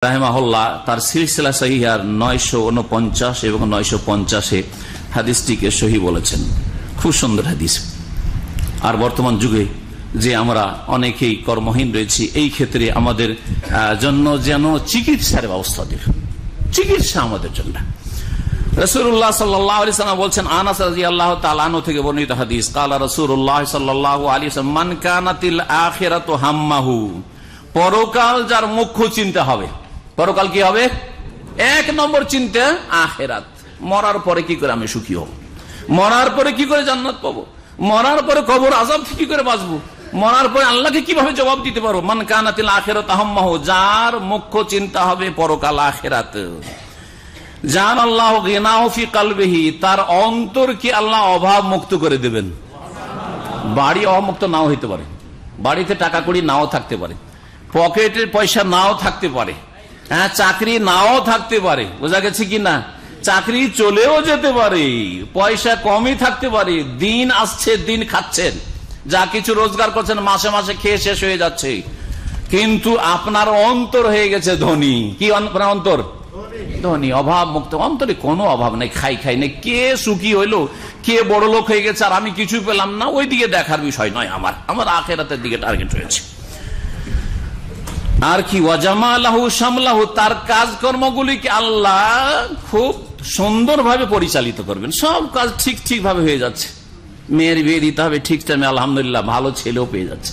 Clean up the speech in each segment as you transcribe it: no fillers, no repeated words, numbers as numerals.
রাহিমাহুল্লাহ তার সিলসিলা সহিহার 949 এবং 950-এ হাদিসটিকে সহি বলেছেন। খুব সুন্দর হাদিস। আর বর্তমান যুগে যে আমরা অনেকেই কর্মহীন রয়েছি, এই ক্ষেত্রে আমাদের জন্য যেন চিকিৎসার ব্যবস্থা দিল, চিকিৎসা আমাদের জন্য। রাসূলুল্লাহ সাল্লাল্লাহু আলাইহি ওয়াসাল্লাম বলছেন, আনাস রাদিয়াল্লাহু তাআলা আনহু থেকে বর্ণিত হাদিস, ক্বালা রাসূলুল্লাহ সাল্লাল্লাহু আলাইহি ওয়াসাল্লাম, মান কানাতিল আখিরাতু হাম্মাহু, পরকাল যার মুখ্য চিন্তা হবে। পরকাল কি হবে? এক নম্বর চিন্তা আখিরাত। মরার পরে কি করে আমি সুখী হব, মরার পরে কি করে জান্নাত পাবো, মরার পরে কবর আযাব থেকে কি করে বাঁচবো, মরার পরে আল্লাহকে কিভাবে জবাব দিতে পারবো। মান কানাতিল আখিরাতু হাম্মাহু, যার মুখ্য চিন্তা হবে পরকাল আখিরাত। জান আল্লাহু গিনাহু ফি কলবিহি, তার অন্তরকে আল্লাহ অভাব মুক্ত করে দেবেন। বাড়ি অভাবমুক্ত নাও হইতে পারে, বাড়িতে টাকা কড়ি নাও থাকতে পারে, পকেটের পয়সা নাও থাকতে পারে, হ্যাঁ চাকরি নাও থাকতে পারে, বোঝা গেছে কি না, চাকরি চলেও যেতে পারে, পয়সা কমই থাকতে পারে, দিন আসছে দিন খাচ্ছেন, যা কিছু রোজগার করছেন মাসে মাসে খেয়ে শেষ হয়ে যাচ্ছে, কিন্তু আপনার অন্তর হয়ে গেছে ধনী। কি আপনার অন্তর? ধনী, অভাব মুক্ত, অন্তরে কোনো অভাব নেই, খাই খাই নেই, কে সুখী হইলো, কে বড় লোক হয়ে গেছে আর আমি কিছু পেলাম না, ওই দিকে দেখার বিষয় নয়, আমার আখিরাতের দিকে টার্গেট রয়েছে। আর কি ওয়াজামালাহু শামলাহু, তার কাজকর্মগুলিকে আল্লাহ খুব সুন্দরভাবে পরিচালিত করবেন, সব কাজ ঠিক ঠিক ভাবে হয়ে যাচ্ছে। মেয়ের বিয়ে দিতে হবে ঠিক টাইমে, আলহামদুলিল্লাহ ভালো ছেলেও পেয়ে যাচ্ছে,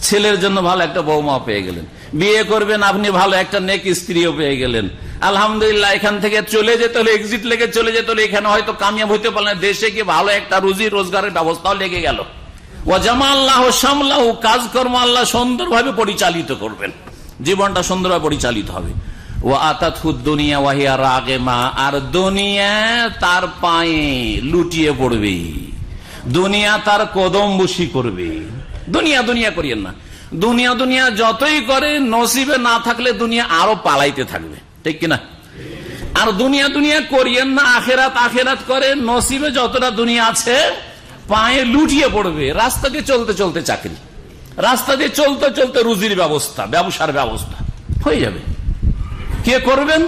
ছেলের জন্য ভালো একটা বৌমা পেয়ে গেলেন, বিয়ে করবেন আপনি ভালো একটা নেক স্ত্রীও পেয়ে গেলেন, আলহামদুলিল্লাহ। এখান থেকে চলে যেতে হলে, এক্সিট লেগে চলে যেতে হলে, এখানে হয়তো কামিয়াব হইতে পারলেন, দেশে কি ভালো একটা রুজি রোজগারের ব্যবস্থাও লেগে গেল। ওয়াজামাল্লাহু শামলাহু, কাজকর্ম আল্লাহ সুন্দরভাবে পরিচালিত করবেন, জীবনটা সুন্দরভাবে পরিচালিত হবে। ওয়া আতাতহু দুনিয়া ওয়া হিয়া রাগিমা, আর দুনিয়া তার পায়ে লুটিয়ে পড়বে, দুনিয়া তার কদম বসি করবে। দুনিয়া দুনিয়া করিয়েন না, দুনিয়া দুনিয়া যতই করে নসিবে না থাকলে দুনিয়া আরো পালাইতে থাকবে, ঠিক কিনা? আর দুনিয়া দুনিয়া করিয়েন না, আখেরাত আখেরাত করে, নসিবে যতটা দুনিয়া আছে পায়ে লুটিয়ে পড়বে। রাস্তা দিয়ে চলতে চলতে চাকরি, রাস্তা দিয়ে চলতে চলতে রুজির ব্যবস্থা, ব্যবসার ব্যবস্থা হয়ে যাবে। কে করবেন?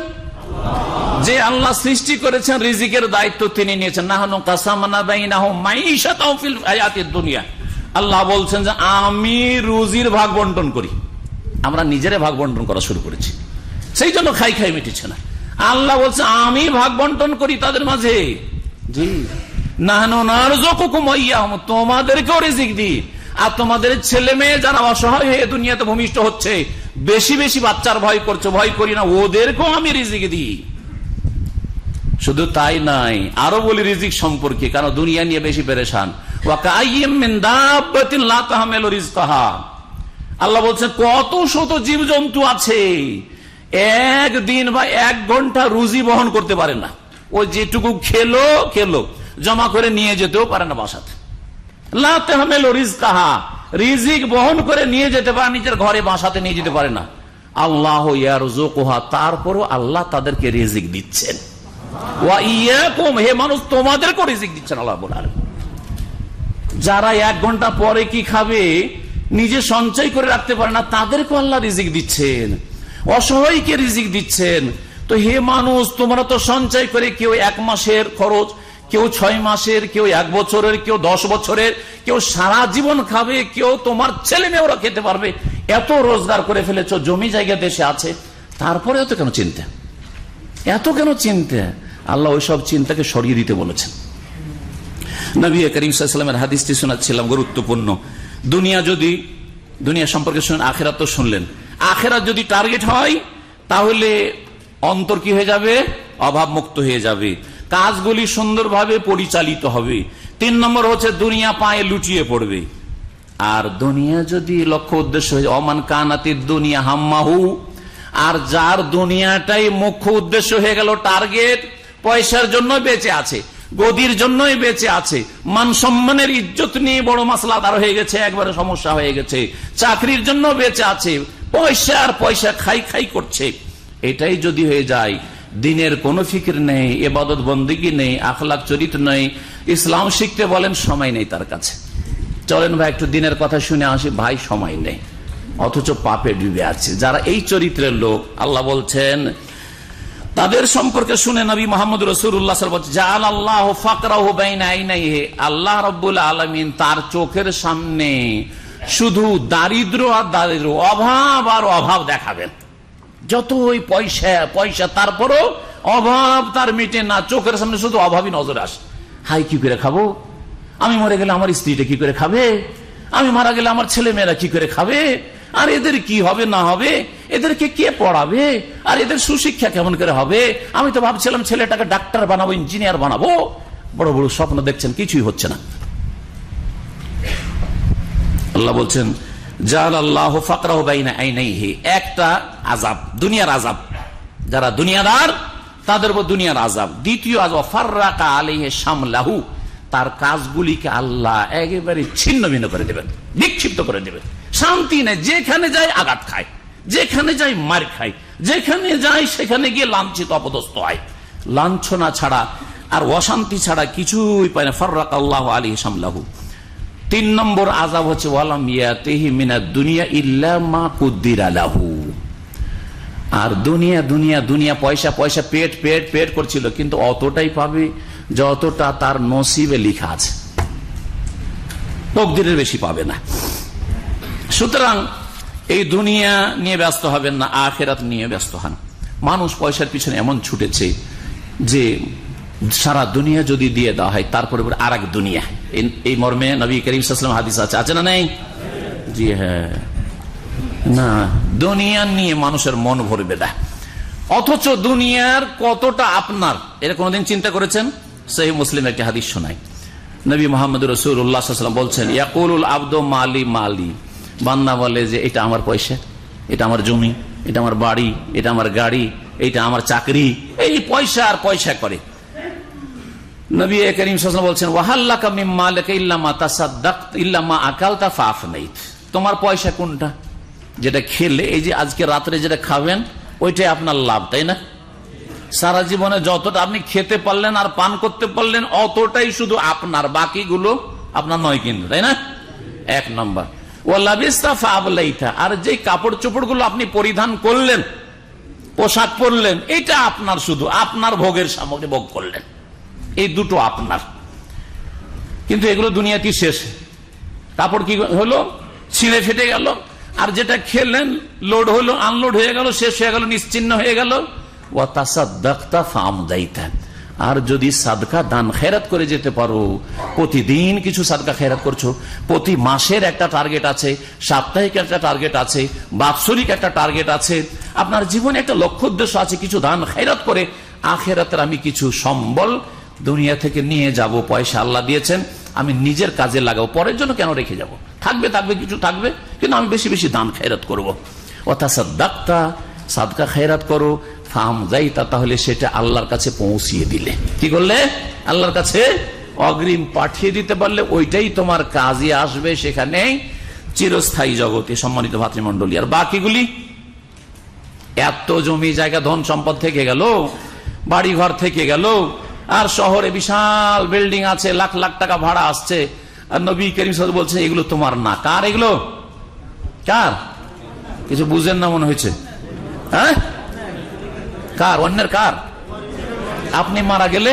যে আল্লাহ সৃষ্টি করেছেন, রিজিকের দায়িত্ব তিনি নিয়েছেন। নাহনু কাসামনা বাইনাহুম মাইশাতাহুম ফিল হায়াতিদ দুনিয়া, আল্লাহ বলছেন যে আমি রুজির ভাগ বন্টন করি। আমরা নিজেরা ভাগ বন্টন করা শুরু করেছি, সেই জন্য খাই খাই মিটিছে না। আল্লাহ বলছে আমি ভাগ বন্টন করি তাদের মাঝে। জি, নাহনু নারযুকুকুম ওয়া ইয়াহুম, তোমাদেরকেও রিজিক দিই, আর তোমাদের ছেলে মেয়ে যারা অসহায় হয়ে দুনিয়াতে ভূমিষ্ঠ হচ্ছে, বেশি বেশি বাচ্চার ভয় করছে, ভয় করি না, ওদেরকেও আমি রিজিক দিই। শুধু তাই নাই, আরো বলি রিজিক সম্পর্কে, কারণ দুনিয়া নিয়ে বেশি পেরেশান। ওয়া কাইয়্যিম মিন দাব্বাতিন লা তাহমিলু রিজকাহা, আল্লাহ বলছেন কত শত জীবজন্তু আছে একদিন বা 1 ঘন্টা রুজি বহন করতে পারে না। ও যেটুকু খেলো খেলো, জমা করে নিয়ে যেতেও পারে না বাসাতে। লা তাহমিলু রিজকাহা, রিজিক বহন করে নিয়ে যেতে পারে, নিজের ঘরে বাসাতে নিয়ে যেতে পারে না। আল্লাহু ইয়ারযুকুহা, তারপরও আল্লাহ তাদেরকে রিজিক দিচ্ছেন। ওয়া ইয়াকুম, হে মানুষ তোমাদেরকেও রিজিক দিচ্ছেন আল্লাহ রাব্বুল আলামিন। যারা 1 ঘন্টা পরে কি খাবে নিজে সঞ্চয় করে রাখতে পারে না, তাদেরকেও আল্লাহ রিজিক দিচ্ছেন, অসহায়কে রিজিক দিচ্ছেন। তো হে মানুষ, তোমরা তো সঞ্চয় করে, কেউ 1 মাসের খরচ, কেউ 6 মাসের, কেউ 1 বছরের, কেউ 10 বছরের, কেউ সারা জীবন খাবে, কেউ তোমার ছেলে মেয়েরা খেতে পারবে, এত রোজগার করে ফেলেছ, জমি জায়গা দেশে আছে, তারপরে এত কেন চিন্তা, এত কেন চিন্তা? আল্লাহ ওইসব চিন্তাকে সরিয়ে দিতে বলেছেন। নবী করিম সাল্লাল্লাহু আলাইহি ওয়াসাল্লামের হাদিসটি শোনাচ্ছিলাম, গুরুত্বপূর্ণ। দুনিয়া সম্পর্কে শুনেন, আখিরাত তো শুনলেন। আখিরাত যদি টার্গেট হয় তাহলে অন্তর কি হয়ে যাবে? অভাব মুক্ত হয়ে যাবে, কাজগুলি সুন্দরভাবে পরিচালিত হবে। 3 নম্বর হচ্ছে দুনিয়া পায়ে লুটিয়ে পড়বে। আর দুনিয়া যদি লক্ষ্য উদ্দেশ্য হয়ে, অমান কানাতিদ দুনিয়া হাম্মাহু, আর যার দুনিয়াটাই মুখ্য উদ্দেশ্য হয়ে গেল, টার্গেট পয়সার জন্য বেঁচে আছে, গদির জন্যই বেঁচে আছে, মান সম্মানের ইজ্জত নিয়ে বড় মাসলা তার হয়ে গেছে, একবারে সমস্যা হয়ে গেছে, চাকরির জন্য বেঁচে আছে, পয়সা আর পয়সা খাই খাই করছে, এটাই যদি হয়ে যায়, দিনের কোনো ফিকির নেই, ইবাদত বন্দেগী নেই, আখলাক চরিত্র নেই, ইসলাম শিখতে বলেন সময় নেই তার কাছে। চলেন ভাই একটু দিনের কথা শুনে আসি, ভাই সময় নেই, অথচ পাপে ডুবে আছে। যারা এই চরিত্রের লোক, আল্লাহ বলছেন তাদের সম্পর্কে শুনে নবী মুহাম্মদ রাসূলুল্লাহ সাল্লাল্লাহু আলাইহি ওয়াসাল্লাম জাআলাল্লাহু ফাকরাহু বাইনা আইনাইহি, আল্লাহ রাব্বুল আলামিন তার চোখের সামনে শুধু দারিদ্র আর দারিদ্র, অভাব আর অভাব দেখাবেন। যতই পয়সা তারপরও অভাব তার মিটে না, চোখের সামনে শুধু অভাবই নজরে আসে। হাই, কি করে খাবো? আমি মরে গেলে আমার স্ত্রীটা কি করে খাবে? আমি মারা গেলে আমার ছেলে মেয়েরা কি করে খাবে? আর এদের কি হবে না হবে? এদেরকে কে পড়াবে? আর এদের সুশিক্ষা কেমন করে হবে? আমি তো ভাবছিলাম ছেলেটাকে ডাক্তার বানাবো, ইঞ্জিনিয়ার বানাবো। বড় বড় স্বপ্ন দেখছেন, কিছুই হচ্ছে না। আল্লাহ বলছেন জাআলাল্লাহু ফাকরাহু বাইনা আইনাইহি, একটা আযাব, দুনিয়ার আযাব। যারা দুনিয়াদার তাদের উপর দুনিয়ার আযাব। দ্বিতীয় আযাব ফাররাকা আলাইহি শামলাহু, তার কাজগুলিকে আল্লাহ একেবারে ছিন্ন ভিন্ন করে দেবেন, বিক্ষিপ্ত করে দেবেন। শান্তি নেই, যেখানে যায় আঘাত খায়, যেখানে যায় মার খায়, যেখানে যায় সেখানে গিয়ে লাঞ্ছিত অপদস্থ হয়। লাঞ্ছনা ছাড়া আর অশান্তি ছাড়া কিছুই পায় না। ফাররাকা আল্লাহু আলাইহি শামলাহু। 3 নম্বর আযাব হচ্ছে ওয়ালাম ইয়াতিহি মিনাদ দুনিয়া ইল্লা মা কুদ্দিরা লাহু। আর দুনিয়া দুনিয়া দুনিয়া, পয়সা পয়সা, পেট পেট পেট করছিল, কিন্তু অতটাই পাবে যতটা তার নসিবে লেখা আছে, তকদিরের বেশি পাবে না। সুতরাং এই দুনিয়া নিয়ে ব্যস্ত হবেন না, আখিরাত নিয়ে ব্যস্ত হন। মানুষ পয়সার পিছনে এমন ছুটেছে যে সারা দুনিয়া যদি দিয়ে দেওয়া হয় তারপরে আর এক দুনিয়া। এই মর্মে নবী করিম সাল্লাল্লাহু আলাইহি ওয়াসাল্লাম হাদিস আছে না নেই? জি হ্যাঁ। না, দুনিয়া নিয়ে মানুষের মন ভরবে না। অথচ দুনিয়ার কতটা আপনার, এটা কোনদিন চিন্তা করেছেন? সহিহ মুসলিম একটি হাদিস শোনায়, নবী মুহাম্মদ রাসূলুল্লাহ সাল্লাল্লাহু আলাইহি ওয়াসাল্লাম বলছেন ইয়াকুলুল আবদু মালি মালি, বান্দা বলে যে এটা আমার পয়সা, এটা আমার জমি, এটা আমার বাড়ি, এটা আমার গাড়ি, এটা আমার চাকরি, এই পয়সা আর পয়সা করে। নবী করিম সাল্লাল্লাহু আলাইহি ওয়াসাল্লাম বলছেন ওয়াহাল্লাকা মিন মালিকা ইল্লা মা তাসাদ্দাকত ইল্লা মা আকালতা ফাআফনাইত, তোমার পয়সা কোনটা? যেটা খেলে, এই যে আজকে রাত্রে যেটা খাবেন ওইটাই আপনার লাভ, তাই না? সারা জীবনে যতটা আপনি খেতে পারলেন আর পান করতে পারলেন অতটাই শুধু আপনার, বাকিগুলো আপনার নয় কিন্তু, তাই না? 1 নম্বর। ওয়ালাবিস্তা ফাআবলাইতা, আর যে কাপড় চোপড় গুলো আপনি পরিধান করলেন, পোশাক পরলেন, এটা আপনার, শুধু আপনার ভোগের সামগ্রী ভোগ করলেন, এই দুটো আপনার। কিন্তু এগুলো দুনিয়াতেই শেষ। কাপড় কি হলো? ছিঁড়ে ফেটে গেল। আর যেটা খেলেন লোড হলো, আনলোড হয়ে গেল, শেষ হয়ে গেল, নিশ্চিহ্ন হয়ে গেল। ওয়া তাসাদ্দাকতা ফাআমদাইতা, আর যদি সাদকা দান খেরাত করে যেতে পারো, প্রতিদিন কিছু সাদকা খেরাত করছো, প্রতি মাসের একটা টার্গেট আছে, সাপ্তাহিক একটা টার্গেট আছে, বাৎসরিক একটা টার্গেট আছে, আপনার জীবনে একটা লক্ষ্য উদ্দেশ্য আছে, কিছু দান খেরাত করে আখিরাতের আমি কিছু সম্বল দুনিয়া থেকে নিয়ে যাব, পয়সা আল্লাহ দিয়েছেন, আমি নিজের কাজে লাগাবো, পরের জন্য কেন রেখে যাব? থাকবে থাকবে কিছু থাকবে, কিন্তু আমি বেশি বেশি দান খেরাত করবো। অর্থাৎ সাদকা, সাদকা খেরাত করো, ফামদাইতা, তাহলে সেটা আল্লাহর কাছে পৌঁছিয়ে দিলে, কি করলে? আল্লাহর কাছে অগ্রিম পাঠিয়ে দিতে পারলে ওইটাই তোমার কাজে আসবে, সেখানে চিরস্থায়ী জগতে। সম্মানিত ভাতৃমণ্ডলী, আর বাকিগুলি, এত জমি জায়গা ধন সম্পদ থেকে গেল, বাড়ি ঘর থেকে গেল, আর শহরে বিশাল বিল্ডিং আছে, লাখ লাখ টাকা ভাড়া আসছে, আর নবী করিম সাল্লাল্লাহু আলাইহি ওয়াসাল্লাম বলছেন এগুলো তোমার না। কার এগুলো? কার? কিছু বুঝেন না মনে হয়েছে, হ্যাঁ? কার? অন্যের। কার? আপনি মারা গেলে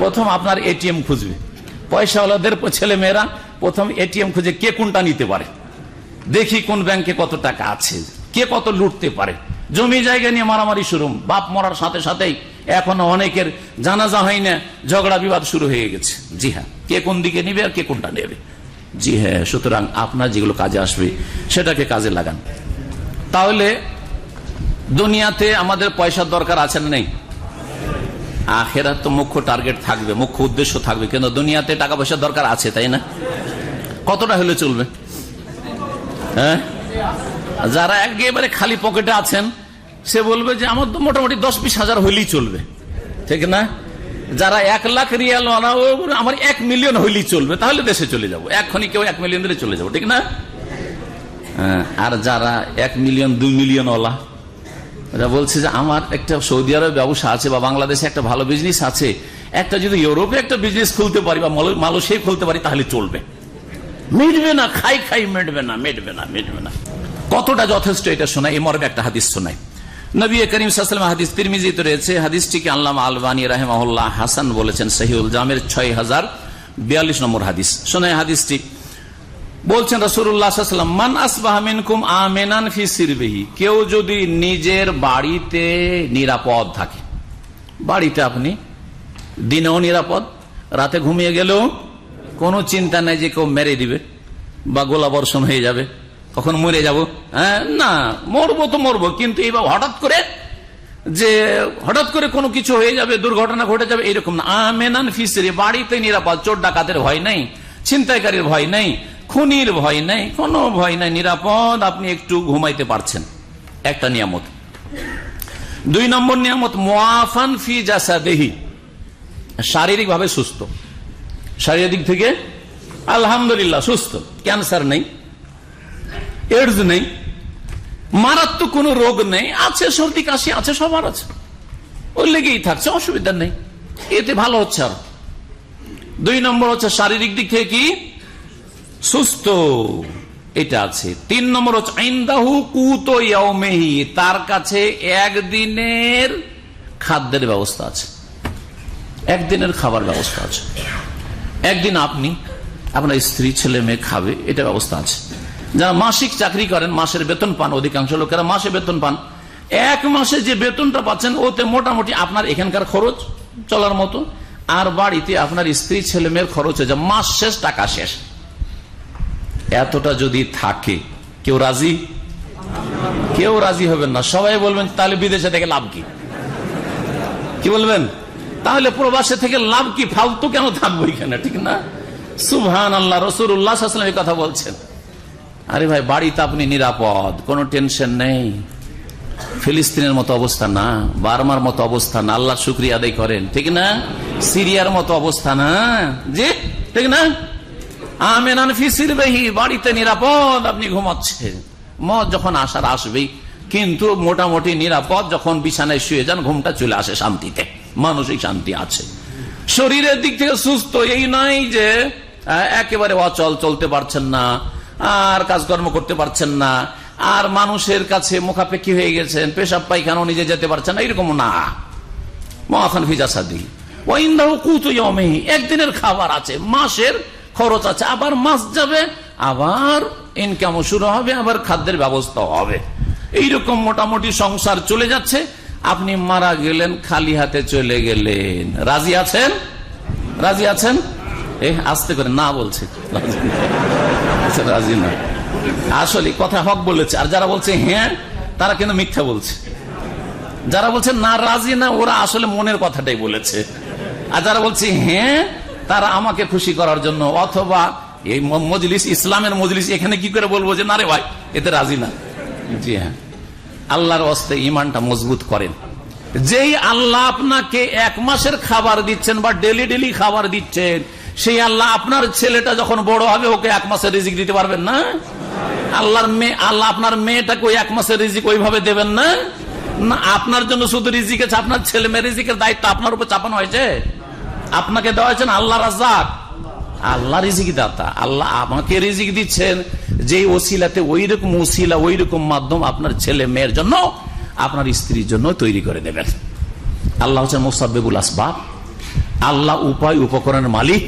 প্রথম আপনার এটিএম খুঁজবে, পয়সাওয়ালাদের ছেলে মেয়েরা প্রথম এটিএম খুঁজে কে কোনটা নিতে পারে, দেখি কোন ব্যাংকে কত টাকা আছে, কে কত লুটতে পারে। জমি জায়গা নিয়ে মারামারি শুরু, বাপ মরার সাথে সাথেই এখনো অনেকের জানাজা হয় না, ঝগড়া বিবাদ শুরু হয়ে গেছে। জি হ্যাঁ, কে কোন দিকে নিবে আর কে কোনটা নেবে। জি হ্যাঁ, সুতরাং আপনার যেগুলো কাজে আসবে সেটাকে কাজে লাগান। তাহলে দুনিয়াতে আমাদের পয়সার দরকার আছে না নেই? আখিরাত তো মুখ্য টার্গেট থাকবে, মুখ্য উদ্দেশ্য থাকবে, কিন্তু দুনিয়াতে টাকা পয়সার দরকার আছে, তাই না? কতটা হলে চলবে? হ্যাঁ, যারা একেবারে খালি পকেটে আছেন সে বলবে যে আমার তো মোটামুটি 10-20 হাজার হইলেই চলবে, ঠিক না? যারা 1 লাখ রিয়াল আমার 1 মিলিয়ন হইলেই চলবে, তাহলে দেশে চলে যাবো, এখনই কেউ 1 মিলিয়ন দিলে চলে যাবো, ঠিক না? আর যারা 1 মিলিয়ন 2 মিলিয়ন ওলা, ওরা বলছে যে আমার একটা সৌদি আরবে ব্যবসা আছে বা বাংলাদেশে একটা ভালো বিজনেস আছে, একটা যদি ইউরোপে একটা বিজনেস খুলতে পারি বা মালয়েশিয়ায় খুলতে পারি তাহলে চলবে। মিটবে না, খাই খাই মিটবে না, মিটবে না, মিটবে না। কতটা যথেষ্ট এটা শোনায়, এই মর্মে একটা হাদিস শোনায়। নবী করিম সাল্লাল্লাহু আলাইহি ওয়াসাল্লাম, হাদিস তিরমিজিতে রয়েছে, হাদিসটিকে আল্লামা আলবানী রাহিমাহুল্লাহ হাসান বলেছেন সহিহুল জামের 6042 নম্বর হাদিস। শোনায় হাদিসটি, বলছেন রাসূলুল্লাহ সাল্লাল্লাহু আলাইহি ওয়াসাল্লাম, মান আসবাহা মিনকুম আমিনান ফি সিরবিহি, কেউ যদি নিজের বাড়িতে নিরাপদ থাকে, বাড়িতে আপনি দিনেও নিরাপদ, রাতে ঘুমিয়ে গেলেও কোনো চিন্তা নাই যে কেউ মেরে দিবে বা গোলাবর্ষণ হয়ে যাবে, কখন মরে যাব, হ্যাঁ না, মরবো তো মরবো, কিন্তু এইবার হঠাৎ করে কোনো কিছু হয়ে যাবে, দুর্ঘটনা ঘটে যাবে, এরকম না। আমিনান ফি সিরবিহি, বাড়িতে নিরাপদ, চোর ডাকাতের ভয় নেই, ছিনতাইকারীর ভয় নেই, খুনির ভয় নেই, কোনো ভয় নাই, নিরাপদ, আপনি একটু ঘুমাইতে পারছেন, একটা নিয়ামত। 2 নম্বর নিয়ামত, মুআফান ফি জাসাদিহি, শারীরিক ভাবে সুস্থ, শারীরিক দিক থেকে আলহামদুলিল্লাহ সুস্থ, ক্যান্সার নেই, এইডস নেই, মারাত্মক কোন রোগ নেই, আছে সর্দি কাশি আছে, সবার আছে, ওই লেগেই থাকছে, অসুবিধা নেই, এতে ভালো হচ্ছে। আর 2 নম্বর হচ্ছে শারীরিক দিক থেকে কি সুস্থ, এটা আছে। 3 নম্বর হচ্ছে ইনদাহু কুতু ইয়াউমিহি, তার কাছে একদিনের খাদ্যের ব্যবস্থা আছে, একদিনের খাবার ব্যবস্থা আছে, একদিন আপনি আপনার স্ত্রী ছেলে মেয়ে খাবে, এটা ব্যবস্থা আছে। যারা মাসিক চাকরি করেন, মাসের বেতন পান, অধিকাংশ লোকেরা মাসে বেতন পান, 1 মাসে যে বেতনটা পাচ্ছেন ওতে মোটামুটি আপনার এখানকার খরচ চলার মতো, আর বাড়িতে আপনার স্ত্রী ছেলে মেয়ের খরচ হয়ে যায়, মাস শেষ টাকা শেষ। এতটা যদি থাকে, কেউ রাজি? কেউ রাজি হবেন না, সবাই বলবেন তাহলে বিদেশে থেকে লাভ কি? কি বলবেন? তাহলে প্রবাসে থেকে লাভ কি? ফালতু কেন থাকবো এখানে, ঠিক না? সুবহানাল্লাহ, রাসূলুল্লাহ সাল্লাল্লাহু আলাইহি ওয়াসাল্লাম এই কথা বলছেন। আরে ভাই, বাড়িতে আপনি নিরাপদ, কোনো টেনশন নেই, ফিলিস্তিনের মতো অবস্থা না, বার্মার মতো অবস্থা না, আল্লাহর শুকরিয়া আদায় করেন, ঠিক না? সিরিয়ার মতো অবস্থা না, জি ঠিক না? আমিনান ফি সিরবিহি, বাড়িতে নিরাপদ, আপনি ঘুমাচ্ছেন, মত যখন আসার আসবেই, কিন্তু মোটামুটি নিরাপদ, যখন বিছানায় শুয়ে যান ঘুমটা চলে আসে শান্তিতে, মানসিক শান্তি আছে। শরীরের দিক থেকে সুস্থ, এই নয় যে একেবারে অচল, চলতে পারছেন না, আর কাজকর্ম করতে পারছেন না, আর মানুষের কাছে মুখাপেক্ষী হয়ে গেছেন, পেশাব পায়খানাও নিজে যেতে পারছেন না, এরকম না। মুআফান ফি জাসাদিহি ওয়া ইনদাহু কুতু ইয়াউমিহি, একদিনের খাবার আছে, মাসের খরচ আছে, আবার মাস যাবে, আবার ইনকামও শুরু হবে, আবার খাদ্যের ব্যবস্থা হবে, এইরকম মোটামুটি সংসার চলে যাচ্ছে। আপনি মারা গেলেন, খালি হাতে চলে গেলেন, রাজি আছেন? রাজি আছেন? আস্তে করে না বলছে, রাজি না, আসলে কথা হক বলেছে। আর যারা বলছে হ্যাঁ, তারা কিন্তু মিথ্যা বলছে। যারা বলছে না রাজি না, ওরা আসলে মনের কথাটাই বলেছে। আর যারা বলছে হ্যাঁ, তারা আমাকে খুশি করার জন্য, অথবা এই মজলিস, ইসলামের মজলিস, এখানে কি করে বলবো যে না রে ভাই এতে রাজি না। জি হ্যাঁ, আল্লাহর ওয়াস্তে ইমানটা মজবুত করেন। যেই আল্লাহ আপনাকে 1 মাসের খাবার দিচ্ছেন বা ডেলি ডেলি খাবার দিচ্ছেন, সেই আল্লাহ আপনার ছেলেটা যখন বড় হবে ওকে 1 মাসের রিজিক দিতে পারবেন না? আল্লাহ আপনার মেয়েটাকে 1 মাসের রিজিক ওইভাবে দেবেন না? না, আপনার জন্য শুধু রিজিক আছে, আপনার ছেলে মেয়ের রিজিকের দায়িত্ব আপনার উপর চাপানো হয়েছে, আপনাকে দেওয়া হয়েছে আল্লাহ রাজ্জাক, আল্লাহ রিজিক দাতা, আল্লাহ আমাকে রিজিক দিচ্ছেন, যে ওসিলাতে ওইরকম ওসিলা, ওইরকম মাধ্যম আপনার ছেলে মেয়ের জন্য, আপনার স্ত্রীর জন্য তৈরি করে দেবেন। আল্লাহ হচ্ছেন মুসাব্বিবুল আসবাব, আল্লাহ উপায় উপকরণের মালিক,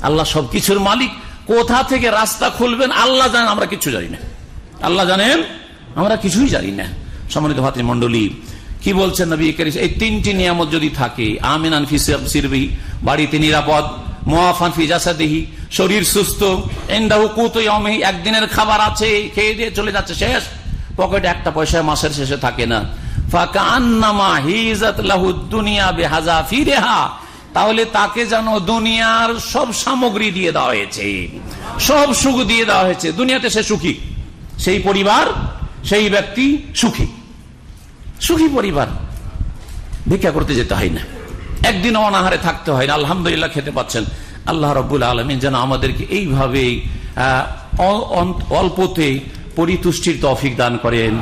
আল্লাহ সবকিছুর মালিক। কোথা থেকে রাস্তা খুলবেন আল্লাহ জানেন, আমরা কিছু জানি না। আল্লাহ জানেন, আমরা কিছুই জানি না। সম্মানিত ভাতৃমণ্ডলী, কি বলছেন নবী করিম, এই 3টি নিয়ামত যদি থাকে, আমিনান ফি সিরবিহি, বাড়িতে নিরাপদ, মুআফান ফি জাসাদিহি, শরীর সুস্থ, ইনদাহু কুতু ইয়াউমিহি, একদিনের খাবার আছে, খেয়ে দিয়ে চলে যাচ্ছে, শেষ, পকেটে 1 পয়সা মাসের শেষে থাকে না, ফাকান্নামা হিজাত লাহু দুনিয়া বিহাযাফিরিহা, তাহলে তাকে যেন দুনিয়ার সব সামগ্রী দিয়ে দেওয়া হয়েছে, সব সুখ দিয়ে দেওয়া হয়েছে। দুনিয়াতে সে সুখী, সেই পরিবার, সেই ব্যক্তি সুখী, সুখী পরিবার, ভিক্ষা করতে যেতে হয় না, একদিন অনাহারে থাকতে হয় না, আলহামদুলিল্লাহ খেতে পাচ্ছেন। আল্লাহ রাব্বুল আলামিন যেন আমাদেরকে এইভাবে অল্পতে পরিতুষ্টির তৌফিক দান করেন,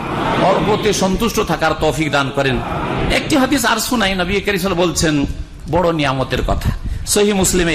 অল্পতে সন্তুষ্ট থাকার তৌফিক দান করেন। একটি হাদিস আর শোনাই, নবী করিম সাল্লাল্লাহু আলাইহি ওয়াসাল্লাম বলছেন বড় নিয়ামতের কথা, সহিহ মুসলিমে